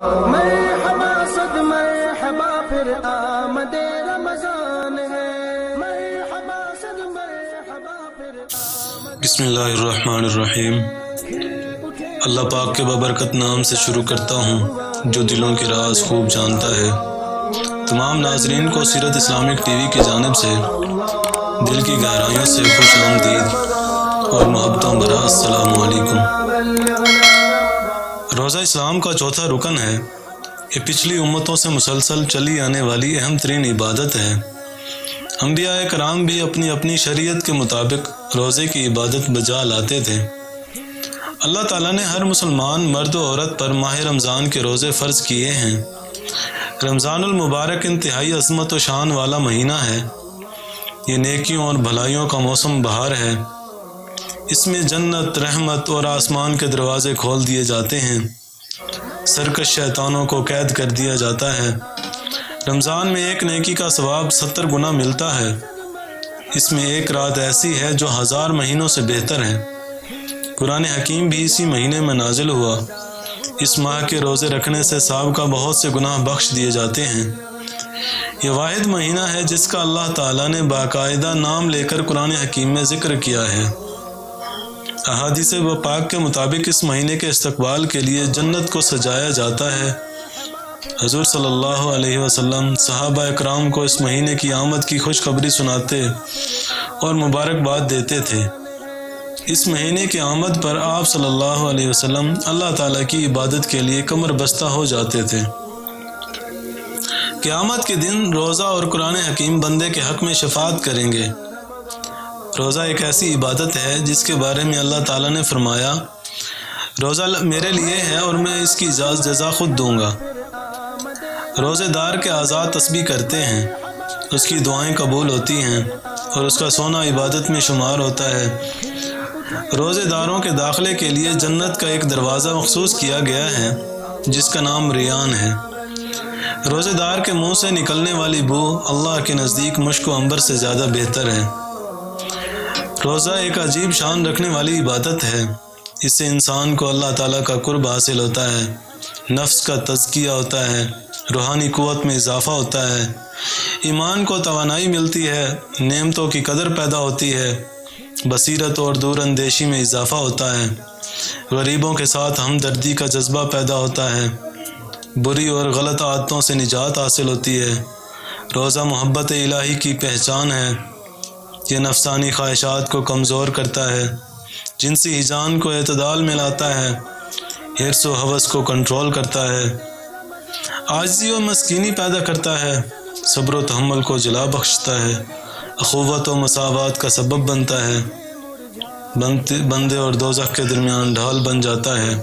مرحبا صد مرحبا پھر آمد رمضان ہے، مرحبا صد مرحبا پھر آمد۔ بسم اللہ الرحمن الرحیم۔ اللہ پاک کے بابرکت نام سے شروع کرتا ہوں جو دلوں کے راز خوب جانتا ہے۔ تمام ناظرین کو سیرت اسلامک ٹی وی کی جانب سے دل کی گہرائیوں سے خوش آمدید اور محبتوں بھرا السلام علیکم۔ روزہ اسلام کا چوتھا رکن ہے۔ یہ پچھلی امتوں سے مسلسل چلی آنے والی اہم ترین عبادت ہے۔ انبیاء کرام بھی اپنی اپنی شریعت کے مطابق روزے کی عبادت بجا لاتے تھے۔ اللہ تعالیٰ نے ہر مسلمان مرد و عورت پر ماہ رمضان کے روزے فرض کیے ہیں۔ رمضان المبارک انتہائی عظمت و شان والا مہینہ ہے۔ یہ نیکیوں اور بھلائیوں کا موسم بہار ہے۔ اس میں جنت، رحمت اور آسمان کے دروازے کھول دیے جاتے ہیں۔ سرکش شیطانوں کو قید کر دیا جاتا ہے۔ رمضان میں ایک نیکی کا ثواب 70 گنا ملتا ہے۔ اس میں ایک رات ایسی ہے جو 1000 مہینوں سے بہتر ہے۔ قرآن حکیم بھی اسی مہینے میں نازل ہوا۔ اس ماہ کے روزے رکھنے سے سابقہ بہت سے گناہ بخش دیے جاتے ہیں۔ یہ واحد مہینہ ہے جس کا اللہ تعالیٰ نے باقاعدہ نام لے کر قرآن حکیم میں ذکر کیا ہے۔ احادیث پاک کے مطابق اس مہینے کے استقبال کے لیے جنت کو سجایا جاتا ہے۔ حضور صلی اللہ علیہ وسلم صحابہ اکرام کو اس مہینے کی آمد کی خوشخبری سناتے اور مبارکباد دیتے تھے۔ اس مہینے کی آمد پر آپ صلی اللہ علیہ وسلم اللہ تعالیٰ کی عبادت کے لیے کمر بستہ ہو جاتے تھے۔ قیامت کے دن روزہ اور قرآن حکیم بندے کے حق میں شفاعت کریں گے۔ روزہ ایک ایسی عبادت ہے جس کے بارے میں اللہ تعالیٰ نے فرمایا، روزہ میرے لیے ہے اور میں اس کی جزا خود دوں گا۔ روزے دار کے اعضاء تسبیح کرتے ہیں، اس کی دعائیں قبول ہوتی ہیں اور اس کا سونا عبادت میں شمار ہوتا ہے۔ روزے داروں کے داخلے کے لیے جنت کا ایک دروازہ مخصوص کیا گیا ہے جس کا نام ریان ہے۔ روزے دار کے منہ سے نکلنے والی بو اللہ کے نزدیک مشک و عنبر سے زیادہ بہتر ہے۔ روزہ ایک عجیب شان رکھنے والی عبادت ہے۔ اس سے انسان کو اللہ تعالیٰ کا قرب حاصل ہوتا ہے، نفس کا تزکیہ ہوتا ہے، روحانی قوت میں اضافہ ہوتا ہے، ایمان کو توانائی ملتی ہے، نعمتوں کی قدر پیدا ہوتی ہے، بصیرت اور دور اندیشی میں اضافہ ہوتا ہے، غریبوں کے ساتھ ہمدردی کا جذبہ پیدا ہوتا ہے، بری اور غلط عادتوں سے نجات حاصل ہوتی ہے۔ روزہ محبت الہی کی پہچان ہے۔ یہ نفسانی خواہشات کو کمزور کرتا ہے، جنسی ہیجان کو اعتدال میں لاتا ہے، حرص و ہوس کو کنٹرول کرتا ہے، عاجزی و مسکینی پیدا کرتا ہے، صبر و تحمل کو جلا بخشتا ہے، اخوت و مساوات کا سبب بنتا ہے، بندے اور دوزخ کے درمیان ڈھال بن جاتا ہے،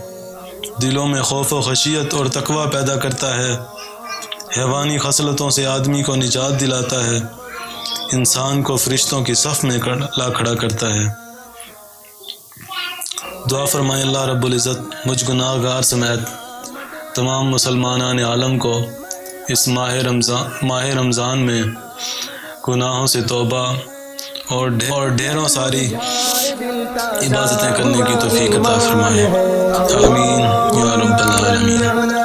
دلوں میں خوف و خشیت اور تقوی پیدا کرتا ہے، حیوانی خصلتوں سے آدمی کو نجات دلاتا ہے، انسان کو فرشتوں کی صف میں لا کھڑا کرتا ہے۔ دعا فرمائے اللہ رب العزت مجھ گناہ گار سمیت تمام مسلمانان عالم کو اس ماہ رمضان میں گناہوں سے توبہ اور ڈھیروں ساری عبادتیں کرنے کی توفیق عطا فرمائے۔ آمین یا رب العالمین۔